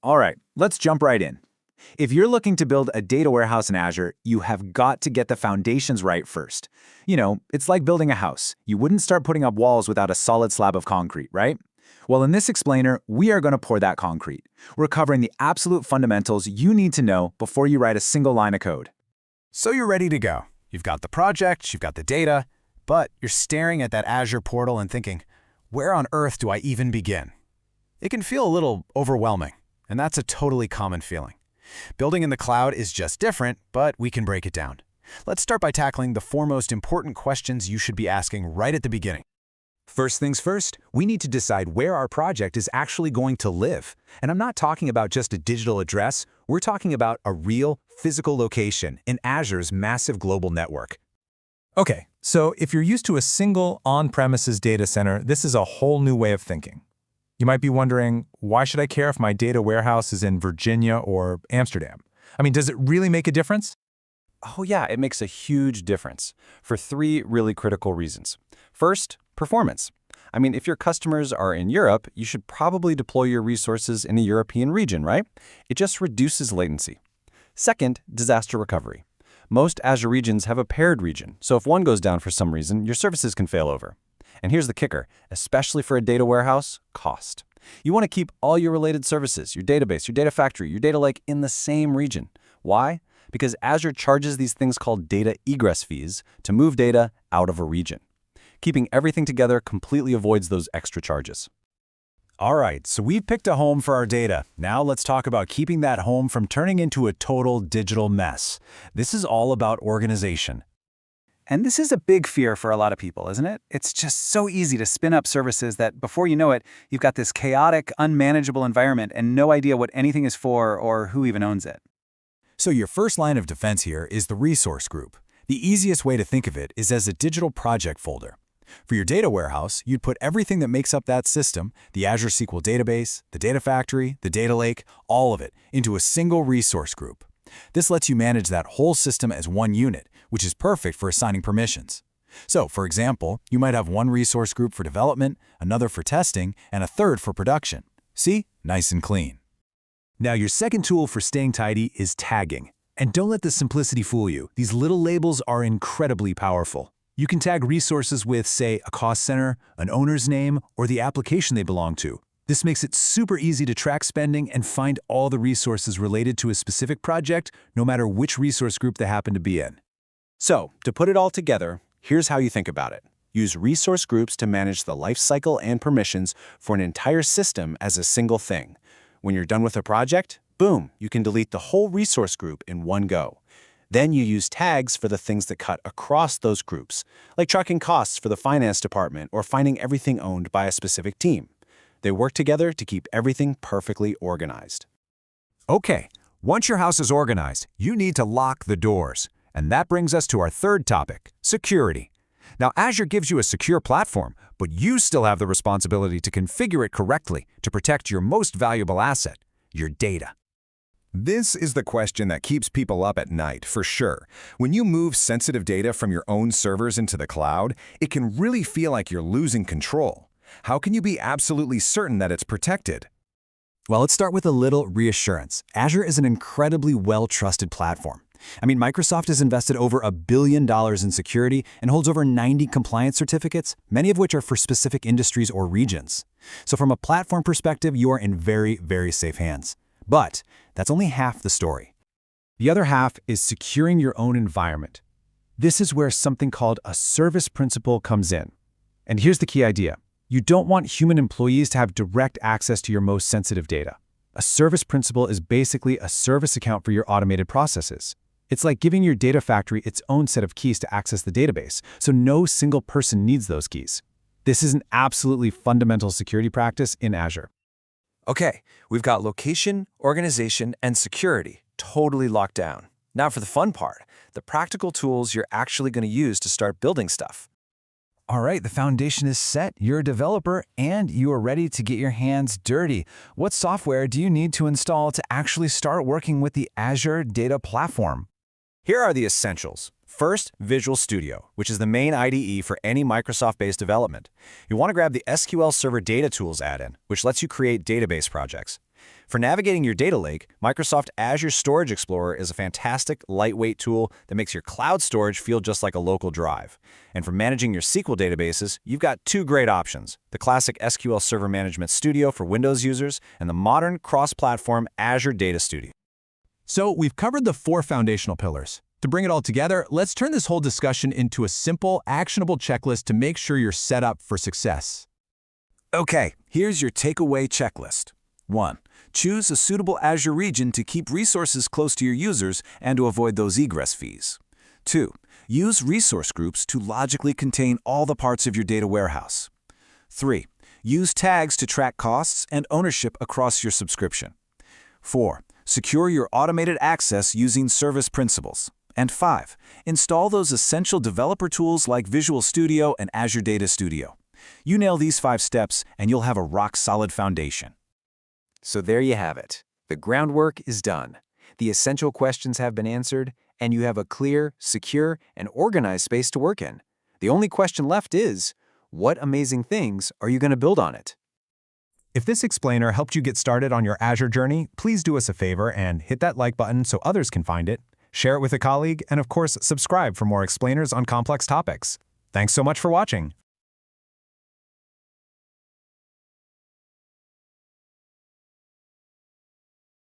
All right, let's jump right in. If you're looking to build a data warehouse in Azure, you have got to get the foundations right first. It's like building a house. You wouldn't start putting up walls without a solid slab of concrete, right? Well, in this explainer, we are going to pour that concrete. We're covering the absolute fundamentals you need to know before you write a single line of code. So you're ready to go. You've got the project, you've got the data, but you're staring at that Azure portal and thinking, where on earth do I even begin? It can feel a little overwhelming, and that's a totally common feeling. Building in the cloud is just different, but we can break it down. Let's start by tackling the four most important questions you should be asking right at the beginning. First things first, we need to decide where our project is actually going to live. And I'm not talking about just a digital address, we're talking about a real, physical location in Azure's massive global network. Okay, so if you're used to a single on-premises data center, this is a whole new way of thinking. You might be wondering, why should I care if my data warehouse is in Virginia or Amsterdam? I mean, does it really make a difference? Oh yeah, it makes a huge difference for three really critical reasons. First, performance. I mean, if your customers are in Europe, you should probably deploy your resources in a European region, right? It just reduces latency. Second, disaster recovery. Most Azure regions have a paired region, so if one goes down for some reason, your services can fail over. And here's the kicker, especially for a data warehouse, cost. You want to keep all your related services, your database, your data factory, your data lake in the same region. Why? Because Azure charges these things called data egress fees to move data out of a region. Keeping everything together completely avoids those extra charges. All right, so we've picked a home for our data. Now let's talk about keeping that home from turning into a total digital mess. This is all about organization. And this is a big fear for a lot of people, isn't it? It's just so easy to spin up services that before you know it, you've got this chaotic, unmanageable environment and no idea what anything is for or who even owns it. So your first line of defense here is the resource group. The easiest way to think of it is as a digital project folder. For your data warehouse, you'd put everything that makes up that system, the Azure SQL database, the data factory, the data lake, all of it, into a single resource group. This lets you manage that whole system as one unit, which is perfect for assigning permissions. So, for example, you might have one resource group for development, another for testing, and a third for production. See? Nice and clean. Now, your second tool for staying tidy is tagging. And don't let the simplicity fool you. These little labels are incredibly powerful. You can tag resources with, say, a cost center, an owner's name, or the application they belong to. This makes it super easy to track spending and find all the resources related to a specific project, no matter which resource group they happen to be in. So, to put it all together, here's how you think about it. Use resource groups to manage the lifecycle and permissions for an entire system as a single thing. When you're done with a project, boom, you can delete the whole resource group in one go. Then you use tags for the things that cut across those groups, like tracking costs for the finance department or finding everything owned by a specific team. They work together to keep everything perfectly organized. Okay, once your house is organized, you need to lock the doors. And that brings us to our third topic, security. Now, Azure gives you a secure platform, but you still have the responsibility to configure it correctly to protect your most valuable asset, your data. This is the question that keeps people up at night, for sure. When you move sensitive data from your own servers into the cloud, it can really feel like you're losing control. How can you be absolutely certain that it's protected? Well, let's start with a little reassurance. Azure is an incredibly well-trusted platform. I mean, Microsoft has invested over $1 billion in security and holds over 90 compliance certificates, many of which are for specific industries or regions. So from a platform perspective, you are in very, very safe hands. But that's only half the story. The other half is securing your own environment. This is where something called a service principal comes in. And here's the key idea. You don't want human employees to have direct access to your most sensitive data. A service principal is basically a service account for your automated processes. It's like giving your data factory its own set of keys to access the database, so no single person needs those keys. This is an absolutely fundamental security practice in Azure. Okay, we've got location, organization, and security totally locked down. Now for the fun part, the practical tools you're actually going to use to start building stuff. All right, the foundation is set. You're a developer and you are ready to get your hands dirty. What software do you need to install to actually start working with the Azure Data Platform? Here are the essentials. First, Visual Studio, which is the main IDE for any Microsoft-based development. You want to grab the SQL Server Data Tools add-in, which lets you create database projects. For navigating your data lake, Microsoft Azure Storage Explorer is a fantastic, lightweight tool that makes your cloud storage feel just like a local drive. And for managing your SQL databases, you've got two great options: the classic SQL Server Management Studio for Windows users and the modern cross-platform Azure Data Studio. So we've covered the 4 foundational pillars. To bring it all together, let's turn this whole discussion into a simple, actionable checklist to make sure you're set up for success. Okay, here's your takeaway checklist. 1. Choose a suitable Azure region to keep resources close to your users and to avoid those egress fees. 2. Use resource groups to logically contain all the parts of your data warehouse. 3. Use tags to track costs and ownership across your subscription. 4. Secure your automated access using service principals. And 5. Install those essential developer tools like Visual Studio and Azure Data Studio. You nail these 5 steps and you'll have a rock-solid foundation. So there you have it. The groundwork is done. The essential questions have been answered, and you have a clear, secure, and organized space to work in. The only question left is, what amazing things are you going to build on it? If this explainer helped you get started on your Azure journey, please do us a favor and hit that like button so others can find it, share it with a colleague, and of course, subscribe for more explainers on complex topics. Thanks so much for watching.